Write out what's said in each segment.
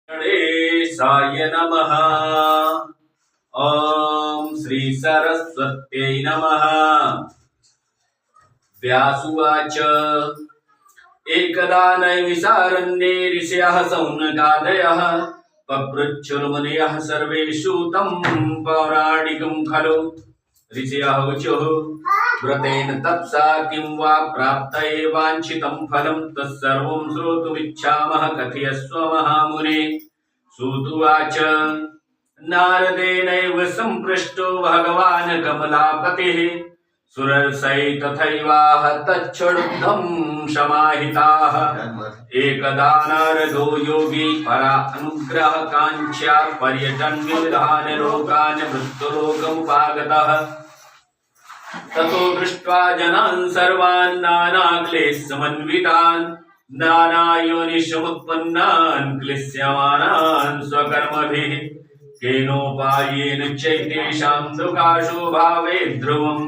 गणेशाय नमः। ओम श्री सरस्वत्यै नमः। व्यासुवाच एकदा नैमिषारण्ये ऋषयः सौनकादयः पप्रच्छुर्मुनयः सर्वेषु तं पौराणिकं खलु। ऋषयः ऊचुः व्रतेन तपसा किं वा प्राप्तये वाञ्छितं फलं तत्सर्वं श्रोतुमिच्छामः कथयस्व महामुने। सूतुवाच नारदेनैव सम्पृष्टो भगवान् कमलापतिः सुरसै तथैवाह तच्छुद्धं समाहिताः। एकदा नारदो योगी परा अनुग्रह कांक्षा पर्यटन विविधान् लोकान् मृत्युलोकमुपागतः। ततो दृष्ट्वा जनान् सर्वान् नानाक्लेशसमन्वितान् नानायोनिषमुत्पन्नान् क्लिश्यमानान् स्वकर्मभिः केनोपायेन चैतेषां दुःखाशो भावेत् ध्रुवम्।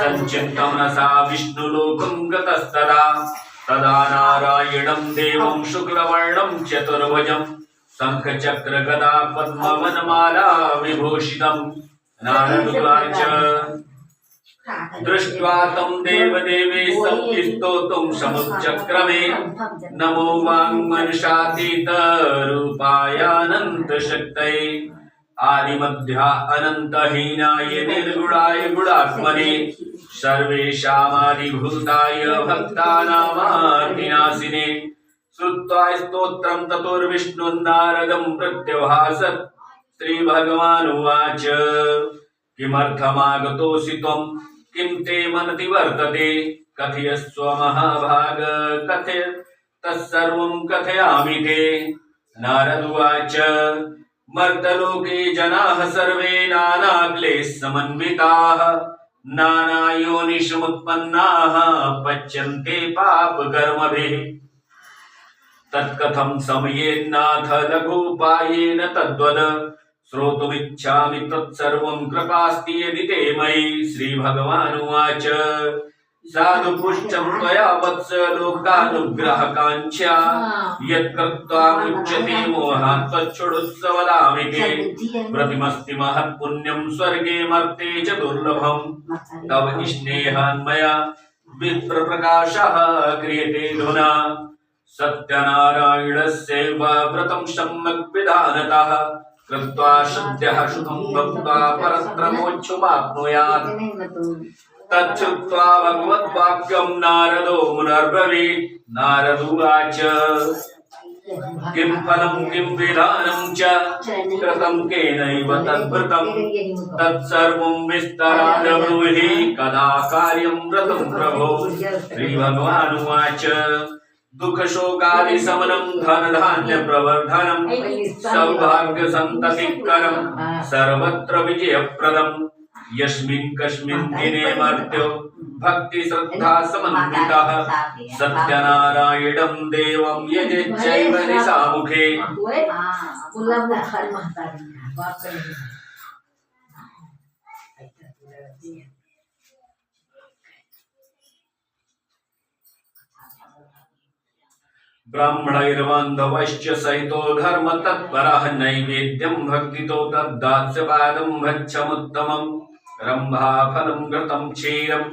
सञ्चिन्तमनसा विष्णुलोकं गतस्तदा तदा नारायणं देवं शुक्लवर्णं चतुर्भुजं शङ्खचक्रगदा पद्मवनमाला विभूषितं। नारदुवाच दृष्ट्वा तं देवदेवेशं स्तोतुं समुच्चक्रमे नमो वाङ्मनुषातीतरूपायानन्तशक्तये आदिमध्या अनन्तहीनाय निर्गुणाय गुणात्मने सर्वेषामादिभूताय भक्तानामार्तिनाशिने। श्रुत्वा स्तोत्रं ततोर्विष्णुन्नारदं प्रत्यभासत्। श्रीभगवानुवाच किमर्थमागतोऽसि त्वं किं ते मनसि वर्तते कथयस्व महाभाग कथय तत्सर्वं कथयामि ते। नारदुवाच मर्तलोके जनाः सर्वे नानाक्लेशसमन्विताः नानायोनिषमुत्पन्नाः पच्यन्ते पापकर्मभिः। तत्कथं समयेन्नाथ लघूपायेन तद्वद श्रोतुमिच्छामि तत्सर्वं कृपास्ति यदि ते मयि। श्रीभगवानुवाच साधु पृष्ठं त्वया वत्स लोकानुग्रहकाङ्क्षा यत्कृत्वा मुच्यते मोहात् तच्छृणुस्व वदामि ते। प्रतिमस्ति महत्पुण्यं स्वर्गे मर्त्ये च दुर्लभं तव स्नेहान्मया विप्रप्रकाशः क्रियते धुना। सत्यनारायणस्यैव व्रतं सम्यक् विधानतः कृत्वा शुद्धः शुभं भक्त्वा परत्रमोक्षमाप्नुयात्। तच्छ्रुत्वा भगवद्वाक्यं नारदो मुनिर्ब्रवीत्। नारदुवाच किं फलं किं विधानं च कृतं केनैव तद्वृतं तत्सर्वं विस्तराण ब्रूहि कदा कार्यं व्रतं प्रभो। श्रीभगवानुवाच दुःखशोकादिशमनं धनधान्यप्रवर्धनं सौभाग्यसन्ततिकरं सर्वत्र विजयप्रदम्। यस्मिन् कस्मिन् दिने मर्त्यो भक्तिश्रद्धा समन्वितः सत्यनारायणं देवं यजेच्चैव निशामुखे। ब्राह्मणैर्बान्धवश्च सहितो धर्मतत्परः नैवेद्यं भक्तितो तद्दास्यपादं भक्षमुत्तमम्। रम्भाफलं घृतं क्षीरं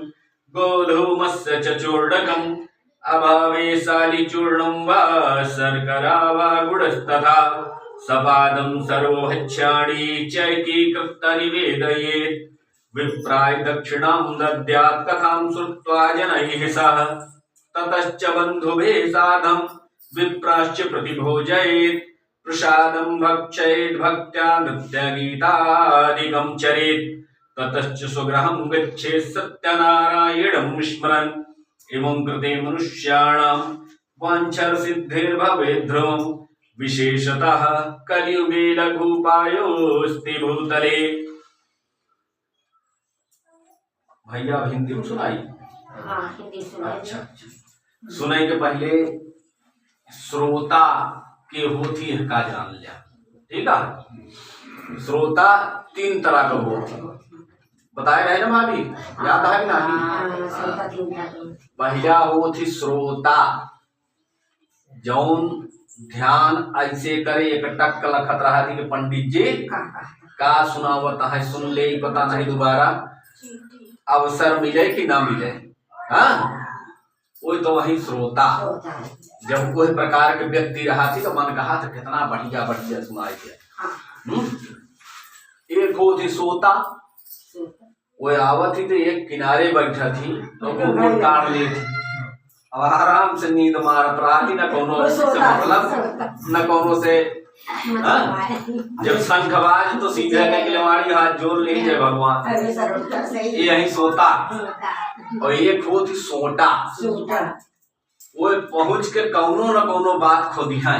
गोधूमस्य च चूर्णकम् अभावे शालिचूर्णं वा शर्करा वा गुडस्तथा सपादं सर्वभक्ष्याणि चैकीकृत्य निवेदयेत्। विप्राय दक्षिणां दद्यात् कथां श्रुत्वा जनैः सह ततश्च बन्धुभिः साधं विप्राश्च प्रतिभोजयेत्। प्रसादं भक्षयेत् भक्त्या नृत्यगीतादिकं चरेत्। ततश्च स्वगृहं गच्छेत् सत्यनारायणं स्मरन्। इमं कृते मनुष्याणां वाञ्छासिद्धिर्भवेत् ध्रुवम्। विशेषतः कलियुगे लघुपायोऽस्ति भूतले। भैया हिंदी में सुनाई? हाँ, हिंदी सुनाई। अच्छा सुनाई के पहले श्रोता के होती है का जान लिया। ठीक है, श्रोता तीन तरह का होता है बताए रहे ना भाभी, याद है कि नहीं? पहला हो थी श्रोता जौन ध्यान ऐसे करे एक टक लखत रहा थी कि पंडित जी का सुनावत है, सुन ले, पता नहीं दोबारा अवसर मिले कि ना मिले। हाँ, वही तो वही श्रोता। जब कोई प्रकार के व्यक्ति रहा थी तो मन कहा था कितना बढ़िया बढ़िया सुनाई दिया। एक हो थी सोता, वो आवत थी तो एक किनारे बैठा थी तो वो काट ली थी। अब आराम से नींद मारत रहा थी, न कोनो से मतलब न कोनो से। जब शंख बाज तो सीधे निकलवाड़ी हाथ जोड़ ली जय भगवान, यही सोता। और एक हो थी सोटा, वो पहुंच के कौनो न कौनो बात खो दिया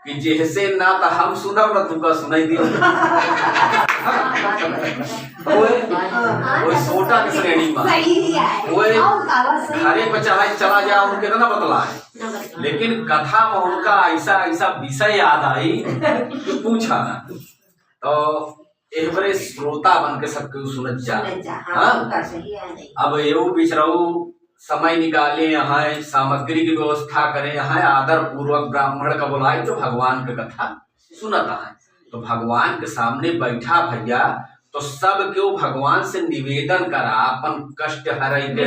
कि जैसे ना तो हम सुनब न तुमका सुनाई दी। वो सोटा की श्रेणी में वो हरे बचाए चला जा, उनके ना बतला है, लेकिन कथा में उनका ऐसा ऐसा विषय याद आई कि पूछा ना। तो एक बड़े श्रोता बन के सबके सुनत जा। अब एवं बिचरऊ समय निकाले, यहाँ सामग्री की व्यवस्था करें, यहाँ आदर पूर्वक ब्राह्मण का बुलाए जो भगवान की कथा सुनता है। तो भगवान के सामने बैठा भैया तो सब क्यों भगवान से निवेदन करा, अपन कष्ट हरे के,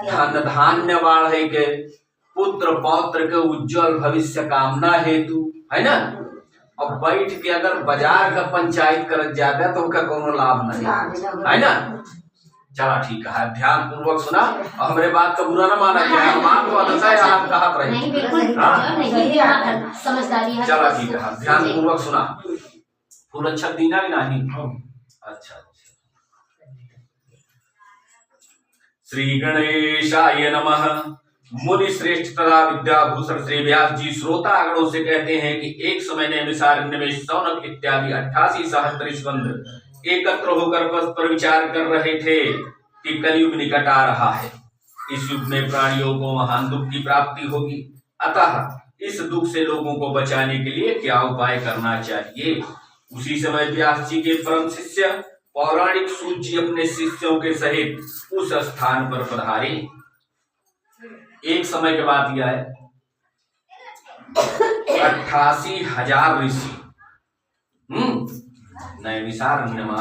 धन धान्य बाढ़े के, पुत्र पौत्र के उज्जवल भविष्य कामना हेतु, है ना। और बैठ के अगर बाजार का पंचायत कर जाएगा तो उनका कोनो लाभ नहीं, है ना। चला ठीक है, ध्यान पूर्वक सुना और हमारे बात का बुरा ना माना जाए, हम आपको आप कहत रहे। चला ठीक है, ध्यान पूर्वक सुना। फूल अच्छा दीना भी नहीं। अच्छा, श्री गणेशाय नमः। मुनि श्रेष्ठ तथा विद्याभूषण श्री व्यास जी श्रोता गणों से कहते हैं कि एक समय नैमिषारण्य में शौनक इत्यादि 88 सहस्त्र स्कंद एकत्र होकर परस्पर विचार कर रहे थे कि कलयुग निकट आ रहा है। इस युग में प्राणियों को महान दुख की प्राप्ति होगी, अतः इस दुख से लोगों को बचाने के लिए क्या उपाय करना चाहिए। उसी समय व्यास जी के परम शिष्य पौराणिक सूत जी अपने शिष्यों के सहित उस स्थान पर पधारे। एक समय के बाद यह है 88,000 ऋषि नैमिषारण्य में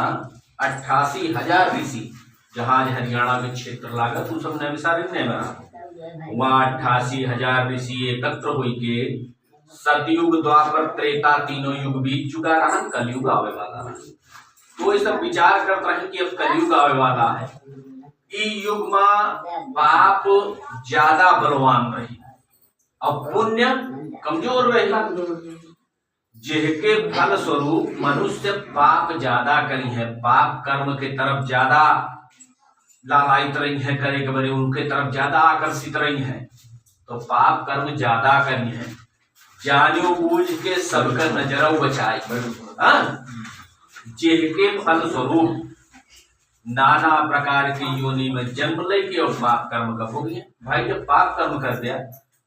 88,000 ऋषि, जहां हरियाणा के क्षेत्र लागत उन सब नैमिषारण्य में वहां 88,000 ऋषि एकत्र हुई के सतयुग द्वापर त्रेता तीनों युग बीत चुका रहा, कलयुग आवे वाला रहा। तो ये सब विचार करते रहे कि अब कलयुग आवे वाला है, इस युग में पाप ज्यादा बलवान रही और पुण्य कमजोर रही, जिसके फल स्वरूप मनुष्य पाप ज्यादा करी है, पाप कर्म के तरफ ज्यादा लालायित रही है, करे के बड़े उनके तरफ ज्यादा आकर्षित रही है। तो पाप कर्म ज्यादा करी है, जानो बूझ के सबका नजर बचाए, जिसके फल स्वरूप नाना प्रकार की योनि में जन्म लेके और पाप कर्म का भोग है। भाई जब पाप कर्म कर दिया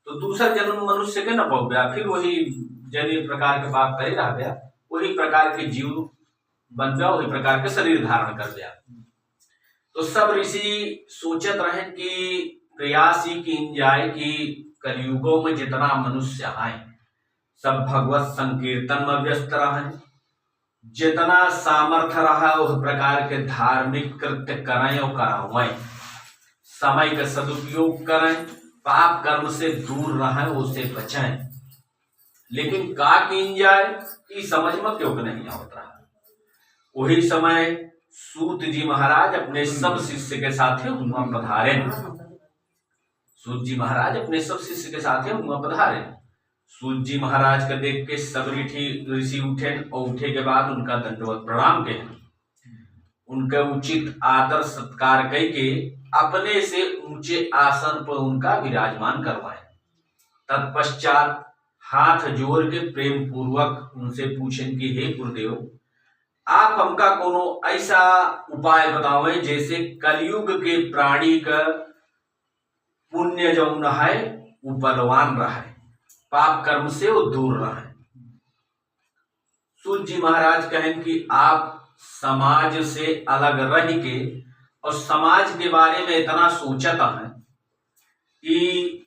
तो दूसरा जन्म मनुष्य के न भोग गया, फिर वही जैसे प्रकार के पाप करे रह गया, वही प्रकार के जीव बन गया, वही प्रकार के शरीर धारण कर दिया। तो सब ऋषि सोचत रहे कि प्रयास ही की जाए कि कलयुगों में जितना मनुष्य आए सब भगवत संकीर्तन में व्यस्त रहे, जितना सामर्थ्य रहा उस प्रकार के धार्मिक कृत्य करें और करावें, समय का सदुपयोग करें, पाप कर्म से दूर रहें, उससे बचें। लेकिन का कीन जाए ये समझ में क्यों नहीं होता। वही समय सूत जी महाराज अपने सब शिष्य के साथ वहां पधारे। सूत जी महाराज अपने सब शिष्य के साथ वहां पधारे। सूत जी महाराज का देख के सब ऋषि उठे और उठे के बाद उनका दंडवत प्रणाम के उनका उचित आदर सत्कार करके अपने से ऊंचे आसन पर उनका विराजमान करवाए। तत्पश्चात हाथ जोड़ के प्रेम पूर्वक उनसे पूछें कि हे गुरुदेव, आप हमका कोनो ऐसा उपाय बतावें जैसे कलयुग के प्राणी का पुण्य जो है वो बलवान रहे, पाप कर्म से वो दूर रहे। सूत जी महाराज कहें कि आप समाज से अलग रह के और समाज के बारे में इतना सोचता है कि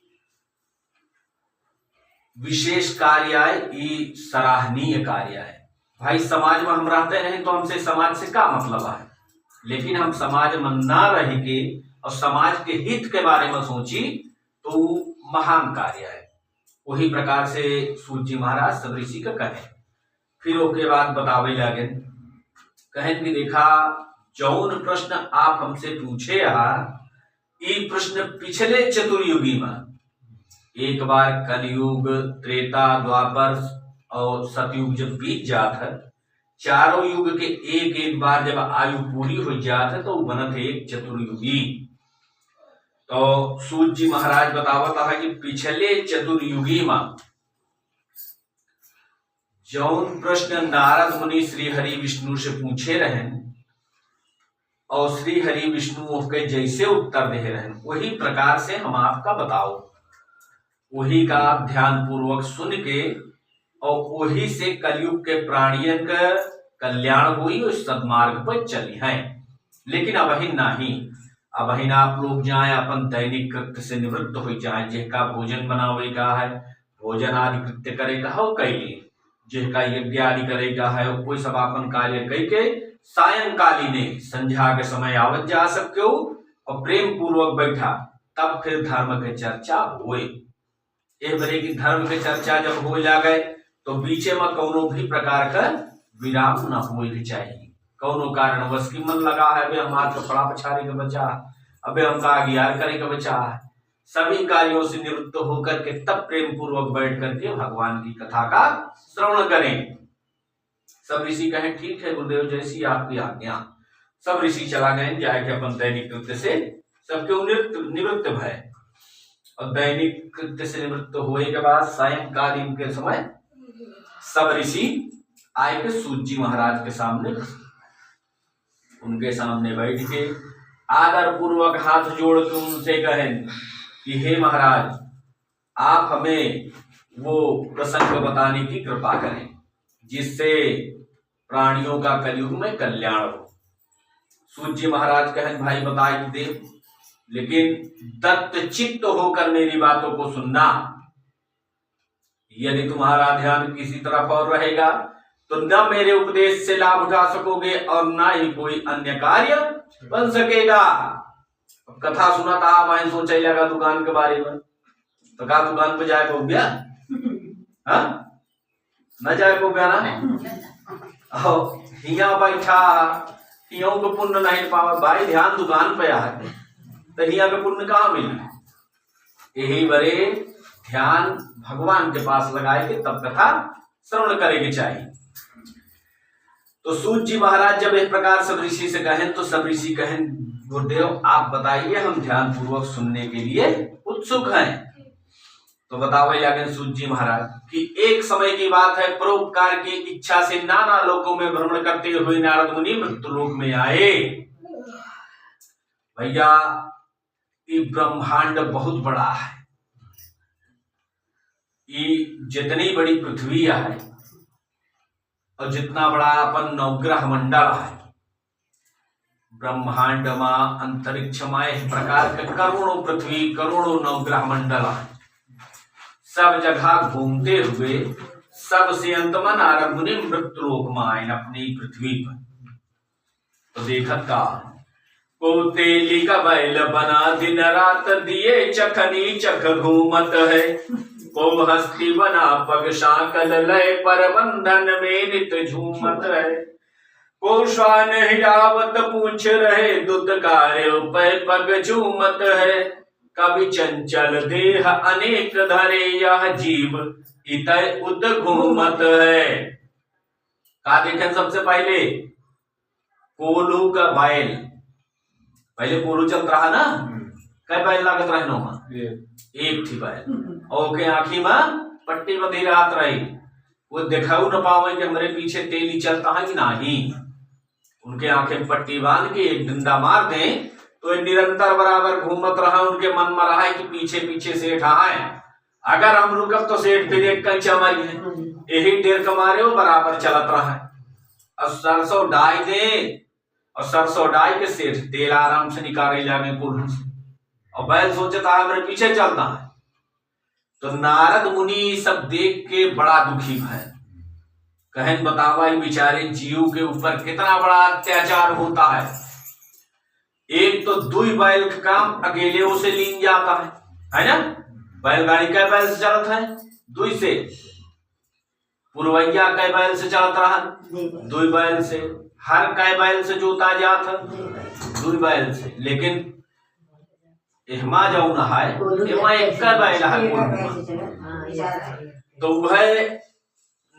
विशेष कार्य आए, ये सराहनीय कार्य है। भाई समाज में हम रहते रहे तो हमसे समाज से क्या मतलब है, लेकिन हम समाज में ना रह के और समाज के हित के बारे में सोची तो महान कार्य है। वही प्रकार से सूत जी महाराज सब ऋषि का कहे। फिर उसके बाद बतावे लगे, कहें कि देखा जौन प्रश्न आप हमसे पूछे ये प्रश्न पिछले चतुर्युगी में, एक बार कलयुग, त्रेता, द्वापर और सतयुग जब बीत जात है, चारों युग के एक एक बार जब आयु पूरी हो जात है तो बनत है एक चतुर्युगी। तो सूत जी महाराज बतावता है कि पिछले चतुर्युगी में जौन प्रश्न नारद मुनि श्री हरि विष्णु से पूछे रहे और श्री हरि विष्णु के जैसे उत्तर दे रहे वही प्रकार से हम आपका बताओ, वही का ध्यान पूर्वक सुन के और वही से कलयुग के प्राणियों का कल्याण हुई और सदमार्ग पर चली है। लेकिन अबहिन नहीं, अबहिन आप लोग जाए अपन दैनिक कृत्य से निवृत्त हो जाए, जिसका भोजन बनावे का है, भोजन आदि कृत्य करेगा हो कैली, जिसका यज्ञ आदि करेगा है कोई सब अपन कार्य कई के सायंकालीने संध्या के समय आवत जा सकते हो और प्रेम पूर्वक बैठा, तब फिर धर्म के चर्चा हुए। एक बरे की धर्म के चर्चा जब हो जा गए तो बीचे में कौनो भी प्रकार का विराम न होए भी चाहिए। कौनो कारणवश की मन लगा है अबे हमारे कपड़ा पछाड़े का बचा, अबे हम आज्ञार करे का बचा है, सभी कार्यों से निवृत्त होकर के तब प्रेम पूर्वक बैठ करके भगवान की कथा का श्रवण करें। सब ऋषि कहें ठीक है गुरुदेव जैसी आपकी आज्ञा। सब ऋषि चला गए जाके अपन दैनिक कृत्य से सबके निवृत्त भय, और दैनिक कृत्य से निवृत्त हुए के बाद सायंकालीन के समय सब ऋषि आए के सूत जी महाराज के सामने, उनके सामने बैठ के आदर पूर्वक हाथ जोड़ के उनसे कहें कि हे महाराज आप हमें वो प्रसंग बताने की कृपा करें जिससे प्राणियों का कलयुग में कल्याण हो। सूत जी महाराज कहें भाई बताई दे, लेकिन दत्त चित्त होकर मेरी बातों को सुनना। यदि तुम्हारा ध्यान किसी तरफ और रहेगा तो न मेरे उपदेश से लाभ उठा सकोगे और न ही कोई अन्य कार्य बन सकेगा। कथा सुना था आप आए सोचा लगा दुकान के बारे में, तो कहा दुकान पे जाए को गया न जाए को गया ना, हिया बैठा हियों को पुण्य नहीं पावा भाई, ध्यान दुकान पे आ तो हिया के पुण्य कहाँ मिले। यही बड़े ध्यान भगवान के पास लगाए के तब कथा श्रवण करेगी चाहिए। तो सूत जी महाराज जब इस प्रकार सब ऋषि से कहें तो सब ऋषि कहें गुरुदेव आप बताइए, हम ध्यान पूर्वक सुनने के लिए उत्सुक हैं। तो बतावे लगे सूत जी महाराज कि एक समय की बात है, परोपकार की इच्छा से नाना लोकों में भ्रमण करते हुए नारद मुनि मृत्युलोक में आए। भैया ये ब्रह्मांड बहुत बड़ा है, ये जितनी बड़ी पृथ्वी है और जितना बड़ा अपन नवग्रह मंडल है, ब्रह्मांड में अंतरिक्ष में इस प्रकार के करोड़ों पृथ्वी करोड़ों नवग्रह मंडल है, सब जगह घूमते हुए सबसे अंत में नारद मुनि मृत्युलोक में आए अपनी पृथ्वी पर। तो देखत का कोतेली का बैल बना दिन रात दिए चखनी चख घूमत है, को हस्ती बना पग शाकल लय पर बंधन में नित झूमत है, को श्वान हिलावत पूछ रहे दुत कार्य पग झूमत है, कवि चंचल देह अनेक धरे यह जीव इतय उत घूमत है। का देखें सबसे पहले कोल्हू का बैल, पहले कोल्हू चलत रहा ना, कई बैल लागत रहे एक थी बैल और के आंखी में पट्टी बंधी रात रही, वो दिखाऊ न पावे कि हमारे पीछे तेली चलता है कि नहीं। उनके आंखें पट्टी बांध के एक डंडा मार दें तो निरंतर बराबर घूमत रहा, उनके मन में रहा है कि पीछे पीछे सेठ है, अगर हम रुकब तो सेठ फिर एक कंचा मारी है, यही डेर कमारे वो बराबर चलत रहा है। और सरसों डाई दे और सरसों डाई के सेठ तेल आराम से निकाले जाने पुल से, और बैल सोचता है मेरे पीछे चलता है। तो नारद मुनि सब देख के बड़ा दुखी भय। कहन बतावा बेचारे जीव के ऊपर कितना बड़ा अत्याचार होता है। एक तो दुई बैल का काम अकेले उसे लीन जाता है ना। बैलगाड़ी कै बैल से चलत है? दुई से। पुरवैया कै बैल से चलत रहा? दुई बैल से। हर कै बैल से जोता जात है? दुई बैल से। लेकिन एहमा जौन है एमा एक बैल है। तो वह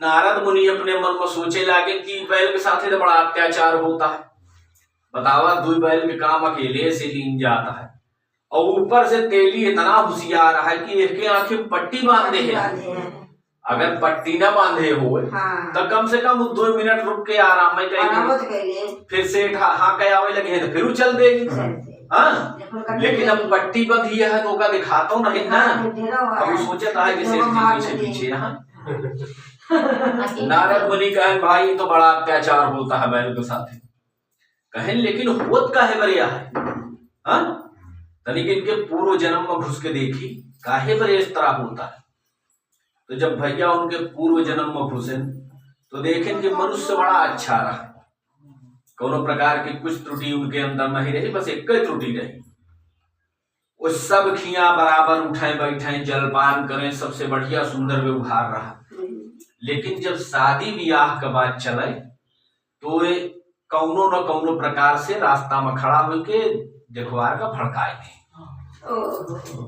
नारद मुनि अपने मन में सोचे लागे कि बैल के साथ तो बड़ा अत्याचार होता है। बतावा दुई बैल के काम अकेले से लीन जाता है और ऊपर से तेली इतना होशियार है कि एक आंखें पट्टी बांधे है। अगर पट्टी ना बांधे हो तो कम से कम 2 मिनट रुक के आराम में करेंगे। फिर से हाँ कह आवे लगे तो फिर चल देगी। हाँ, लेकिन अब पट्टी बंधी है तो का दिखाता हूँ नहीं ना। अब वो सोचता है कि सेठ पीछे पीछे। यहाँ नारद मुनि कहें भाई तो बड़ा अत्याचार होता है बैल के साथ। कहें लेकिन होत का है बरिया है। हाँ, तनिक इनके पूर्व जन्म में घुस के देखी काहे बरे इस तरह होता है। तो जब भैया उनके पूर्व जन्म में घुसे तो देखें कि मनुष्य बड़ा अच्छा रहा। कोनो प्रकार की कुछ त्रुटि उनके अंदर नहीं रही, बस एक ही त्रुटि रही। वो सब खिया बराबर उठाए बैठे जलपान करें, सबसे बढ़िया सुंदर व्यवहार रहा। लेकिन जब शादी ब्याह का बात चले तो कौनो न कौनो प्रकार से रास्ता में खड़ा होके देखवार का भड़काए थे।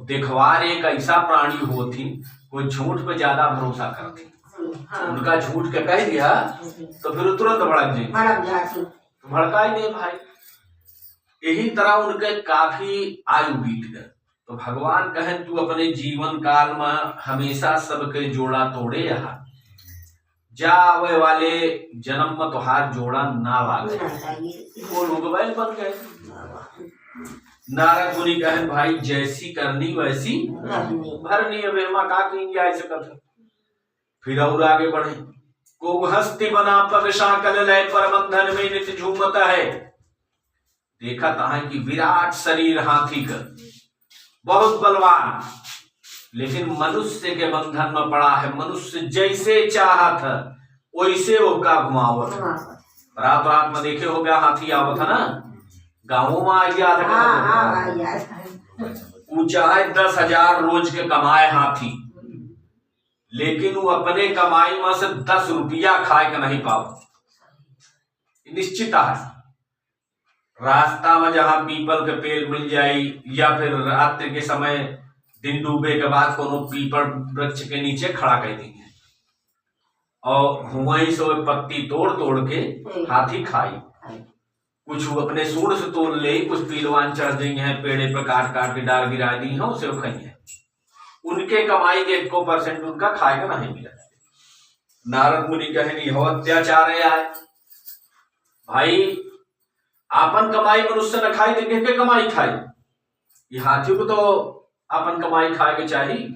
देखवार एक ऐसा प्राणी होती कोई झूठ पे ज्यादा भरोसा करती। उनका झूठ के कह दिया तो फिर तुरंत भड़क जाए। भड़काई नहीं भाई। यही तरह उनके काफी आयु बीत गए। तो भगवान कहें तू अपने जीवन काल में हमेशा सबके जोड़ा तोड़े यहाँ जावे वाले जन्म में तुहार जोड़ा ना लागे। वो लोग बैल बन गए। नारद मुनि कहें भाई जैसी करनी वैसी भरनी। अब एमा का ऐसे कथे। फिर और आगे बढ़े। को हस्ती बना पगशा कल लय पर बंधन में नित झूमता है। देखा था कि विराट शरीर हाथी का बहुत बलवान, लेकिन मनुष्य के बंधन में पड़ा है। मनुष्य जैसे चाहत वैसे वो का घुमावत। रात रात में देखे हो गया हाथी आवत है ना। गाँवों में आ गया था। ऊंचा है 10,000 रोज के कमाए हाथी, लेकिन वो अपने कमाई में से 10 रुपया खाए के नहीं पाओ। निश्चित है रास्ता में जहां पीपल के पेड़ मिल जाये या फिर रात्रि के समय दिन डूबे के बाद कोनो पीपल वृक्ष के नीचे खड़ा कर देंगे और वहीं से पत्ती तोड़ तोड़ के हाथी खाई। कुछ अपने सूंड से तोड़ ले, कुछ पीलवान चढ़ देंगे हैं पेड़े पर काट काट के डाल गिरा दी है उसे खाई। उनके कमाई के 1% उनका खाए का नहीं मिला। नारद मुनि कहे हो अत्याचार है भाई। आपन कमाई मनुष्य न खाई तो के कमाई खाई। ये हाथियों को तो अपन कमाई खाए के चाहिए।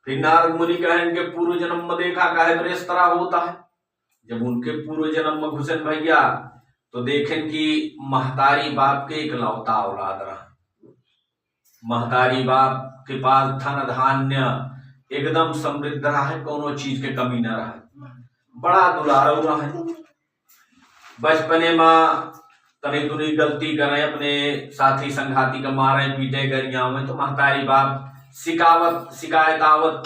फिर नारद मुनि कहें के पूर्व जन्म में देखा काहे बरे इस तरह होता है। जब उनके पूर्व जन्म में घुसन भैया तो देखें कि महतारी बाप के इकलौता औलाद रहा। महतारी बाप के पास धन धान्य एकदम समृद्ध रहा है, कोनो चीज के कमी न रहा। बड़ा दुलारा रहा है। बचपने में तनी तुनी गलती करे, अपने साथी संघाती का मारे पीटे गरिया में तो महतारी बाप शिकायतावत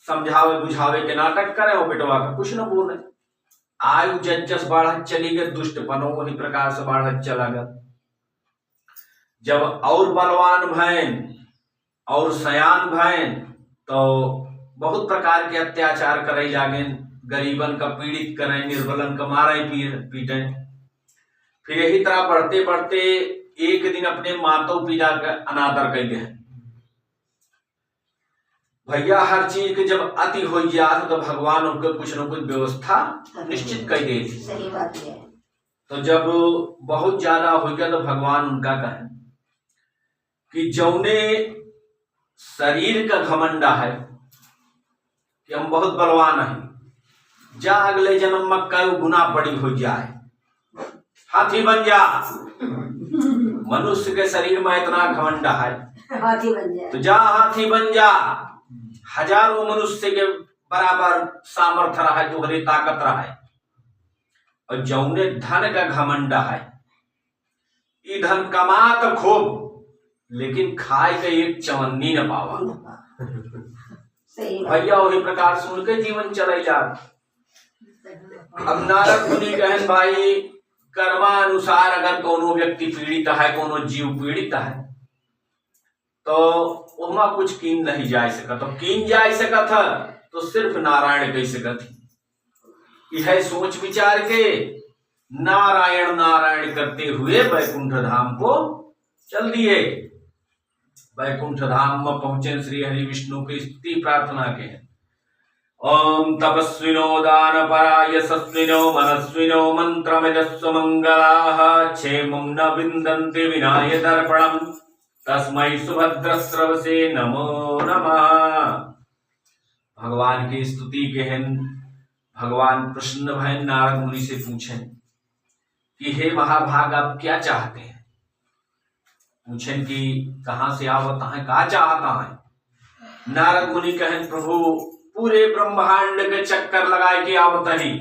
समझावे बुझावे के नाटक करे और बेटवा का कुछ न बोले। आयु जस बढ़त चली गई, दुष्टपनो वही प्रकार से बढ़त चला गया। जब और बलवान भैन और सयान भैन तो बहुत प्रकार के अत्याचार करे जागे। गरीबन का पीड़ित करें, निर्बलन का मारे पीटे। फिर यही तरह बढ़ते बढ़ते एक दिन अपने माता पिता का अनादर कर गए। भैया हर चीज के जब अति हो जात तो भगवान उनके कुछ न कुछ व्यवस्था निश्चित कर दे। सही बात है। तो जब बहुत ज्यादा हो गया तो भगवान उनका कहे कि जौने शरीर का घमंडा है कि हम बहुत बलवान हैं, जा अगले जन्म में कई गुना बड़ी हो जाए, हाथी बन जा। मनुष्य के शरीर में इतना घमंडा है हाथी बन जाए। तो जा हाथी बन जा, हजारों मनुष्य के बराबर सामर्थ्य रहा है, तोहरे ताकत रहा है। और जौने धन का घमंड है, ई धन कमात खूब लेकिन खाए के एक चवन्नी न पावा। सही बात। भैया वही प्रकार से उनके जीवन चले जा। अब नारद मुनि कहन भाई, कर्मानुसार अगर कोनो व्यक्ति पीड़ित है, कोनो जीव पीड़ित है, तो वहां कुछ कीन नहीं जा सकत। तो कीन जा सकत है तो सिर्फ नारायण कह सकत। यह सोच विचार के नारायण नारायण करते हुए वैकुंठ धाम को चल दिए। वैकुंठ धाम में पहुंचे श्री हरि विष्णु की स्तुति प्रार्थना के। ओम तपस्विनो दान परा यशस्विनो मनस्विनो मंत्रमिदस्व मंगलाः क्षेमं न विन्दन्ति विनाय दर्पणम् तस्मै सुभद्रस्रवसे नमो नमः। भगवान की स्तुति के हैं। भगवान प्रसन्न भय नारद मुनि से पूछें कि हे महाभाग, आप क्या चाहते हैं? पूछें कि कहां से आवता है, क्या चाहता है? नारद मुनि कहें, प्रभु पूरे ब्रह्मांड के चक्कर लगाए के आवत ही,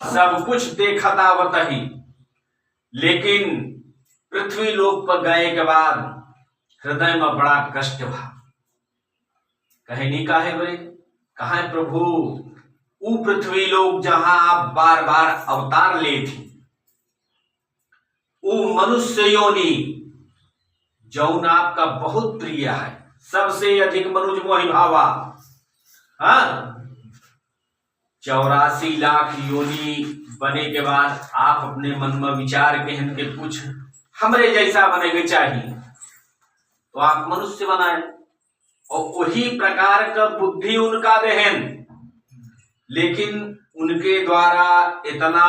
सब कुछ देखत आवत ही, लेकिन पृथ्वी लोक पर गए के बाद हृदय में बड़ा कष्ट भा। कहे नहीं काहे बरे? कहा है प्रभु, ऊ पृथ्वी लोक जहां आप बार बार अवतार ले थी, ऊ मनुष्य योनि जौन आपका बहुत प्रिय है, सबसे अधिक मनुज मोहि भावा। हाँ, 84 लाख योनि बने के बाद आप अपने मन में विचार के हैं कि कुछ हमरे जैसा बने के चाहिए, तो आप मनुष्य बनाए। और वही प्रकार का बुद्धि उनका देहन, लेकिन उनके द्वारा इतना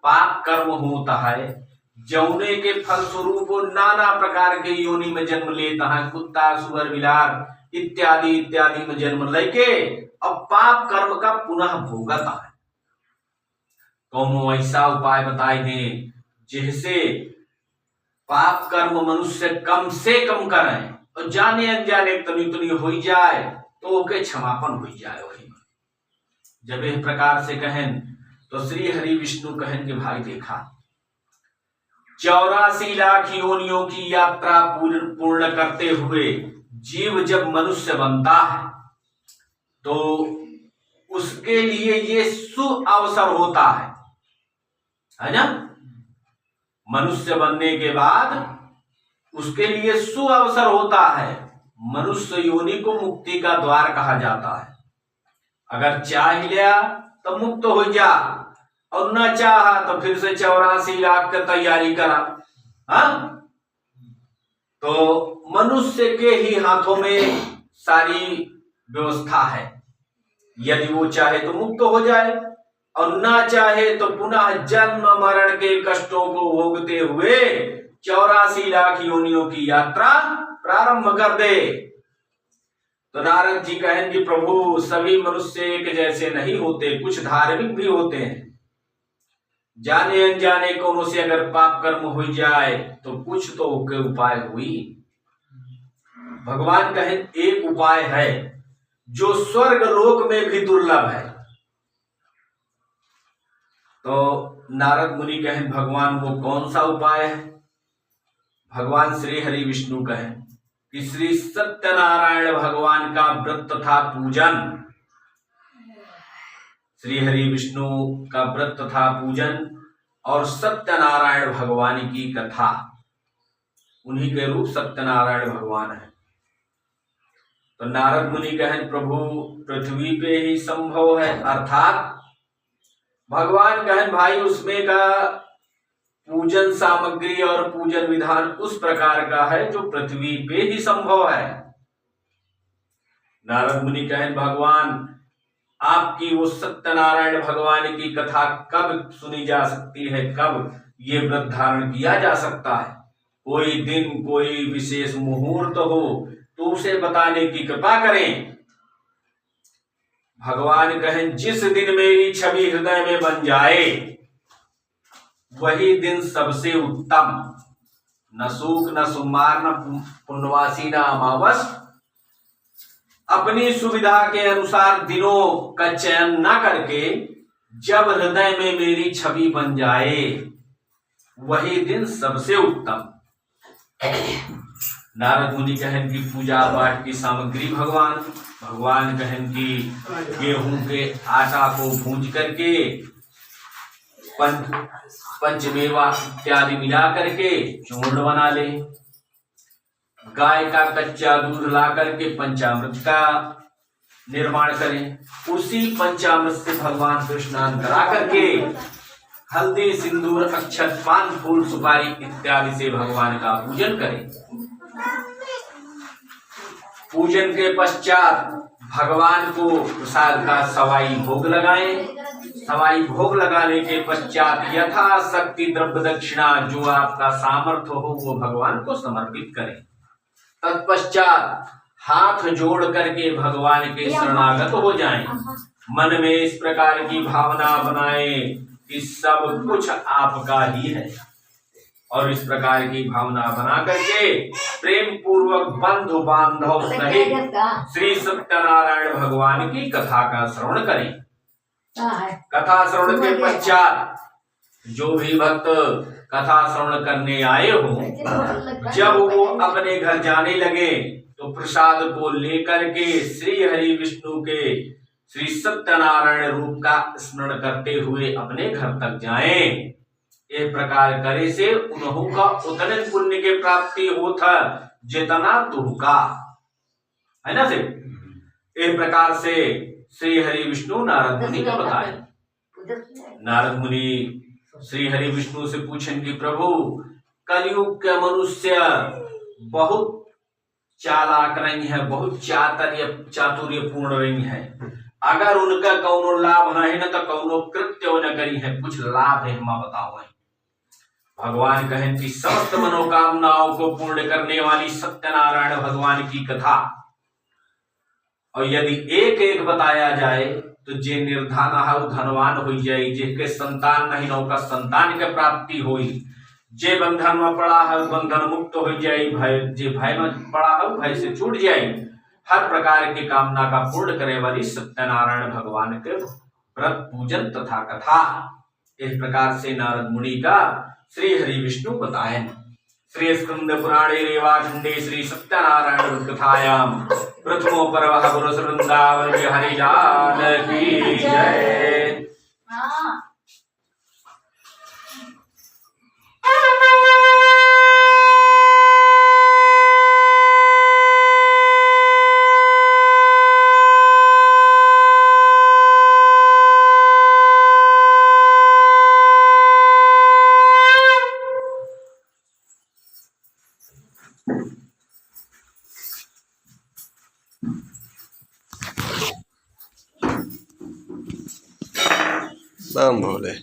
पाप कर्म होता है जौने के फलस्वरूप नाना प्रकार के योनि में जन्म लेता है। कुत्ता, सुअर, बिलार इत्यादि इत्यादि में जन्म लेके अब पाप कर्म का पुनः भोगता है। कौनो ऐसा उपाय बताए दे जिससे पाप कर्म मनुष्य कम से कम करें और जाने अनजाने तनी तनी हो जाए तो ओके क्षमापन हो जाए। वही जब इस प्रकार से कहें तो श्री हरि विष्णु कहें कि भाई देखा, 84 लाख योनियों की यात्रा पूर्ण करते हुए जीव जब मनुष्य बनता है तो उसके लिए ये सुअवसर होता है ना। मनुष्य बनने के बाद उसके लिए सुअवसर होता है। मनुष्य योनि को मुक्ति का द्वार कहा जाता है। अगर चाह लिया तो मुक्त हो जा, और न चाहा तो फिर से 84 लाख की तैयारी करा। हाँ, तो मनुष्य के ही हाथों में सारी व्यवस्था है। यदि वो चाहे तो मुक्त हो जाए, और ना चाहे तो पुनः जन्म मरण के कष्टों को भोगते हुए 84 लाख योनियों की यात्रा प्रारंभ कर दे। तो नारद जी कहेंगे, प्रभु सभी मनुष्य एक जैसे नहीं होते, कुछ धार्मिक भी होते हैं। जाने अनजाने कोनो से अगर पाप कर्म हो जाए तो कुछ तो के उपाय हुई। भगवान कहें एक उपाय है जो स्वर्ग लोक में भी दुर्लभ है। तो नारद मुनि कहें, भगवान वो कौन सा उपाय है? भगवान श्री हरि विष्णु कहें कि श्री सत्यनारायण भगवान का व्रत तथा पूजन, श्री हरि विष्णु का व्रत तथा पूजन और सत्यनारायण भगवान की कथा, उन्हीं के रूप सत्यनारायण भगवान है। तो नारद मुनि कहें, प्रभु पृथ्वी पे ही संभव है, अर्थात भगवान कहें भाई उसमें का पूजन सामग्री और पूजन विधान उस प्रकार का है जो पृथ्वी पे ही संभव है। नारद मुनि कहें, भगवान आपकी वो सत्यनारायण भगवान की कथा कब सुनी जा सकती है, कब ये व्रत धारण किया जा सकता है? कोई दिन, कोई विशेष मुहूर्त हो तो उसे बताने की कृपा करें। भगवान कहें, जिस दिन मेरी छवि हृदय में बन जाए वही दिन सबसे उत्तम। न सूख न सोमवार न पुण्यवासी न अमावस, अपनी सुविधा के अनुसार दिनों का चयन न करके जब हृदय में मेरी छवि बन जाए वही दिन सबसे उत्तम। नारद मुनि कहन की पूजा पाठ की सामग्री भगवान कहन की गेहूं के आटा को भूंज करके पंचमेवा इत्यादि मिला करके चूर्ण बना ले, गाय का कच्चा दूध ला करके पंचामृत का निर्माण करें, उसी पंचामृत से भगवान को स्नान करा करके हल्दी सिंदूर अक्षत पान फूल सुपारी इत्यादि से भगवान का पूजन करें। पूजन के पश्चात भगवान को प्रसाद का सवाई भोग लगाएं। सवाई भोग लगाने के पश्चात यथाशक्ति द्रव्य दक्षिणा जो आपका सामर्थ्य हो वो भगवान को समर्पित करें। तत्पश्चात हाथ जोड़ करके भगवान के शरणागत हो जाएं। मन में इस प्रकार की भावना बनाएं कि सब कुछ आपका ही है, और इस प्रकार की भावना बना करके प्रेम पूर्वक बंधु बांधव सहित श्री सत्यनारायण भगवान की कथा का श्रवण करें। कथा श्रवण के पश्चात जो भी भक्त कथा श्रवण करने आए हो, जब वो अपने घर जाने लगे तो प्रसाद को लेकर के श्री हरि विष्णु के श्री सत्यनारायण रूप का स्मरण करते हुए अपने घर तक जाएं। इस प्रकार करे से उन्हों का उतने पुण्य के प्राप्ति होता जितना तुहका है ना से। इस प्रकार से श्री हरि विष्णु नारद मुनि को बताए। नारद मुनि श्री हरि विष्णु से पूछें कि प्रभु कलयुग के मनुष्य बहुत चालाक रही है, बहुत चातुर्य पूर्ण रही है, अगर उनका कौनो लाभ नहीं न तो कौनो कृत्य न करी है, कुछ लाभ है हम बताओ। भगवान कहें कि समस्त मनोकामनाओं को पूर्ण करने वाली सत्यनारायण भगवान की कथा, और यदि एक एक बताया जाए तो जे निर्धन है धनवान हो जाए, जिसके संतान नहीं न का संतान के प्राप्ति हुई, जे बंधन में पड़ा है बंधन मुक्त हो जाए, भय जे भय में पड़ा है भय से छूट जाए। हर प्रकार की कामना का पूर्ण करने वाली सत्यनारायण भगवान के व्रत पूजन तथा कथा। इस प्रकार से नारद मुनि का श्री हरि विष्णु बताएं। श्री स्कंद पुराणे रेवाखंडे श्री सत्यनारायण कथायाम प्रथमो पर्व पुरुष वृंदावन बिहारी लाल की जय। बम भोले।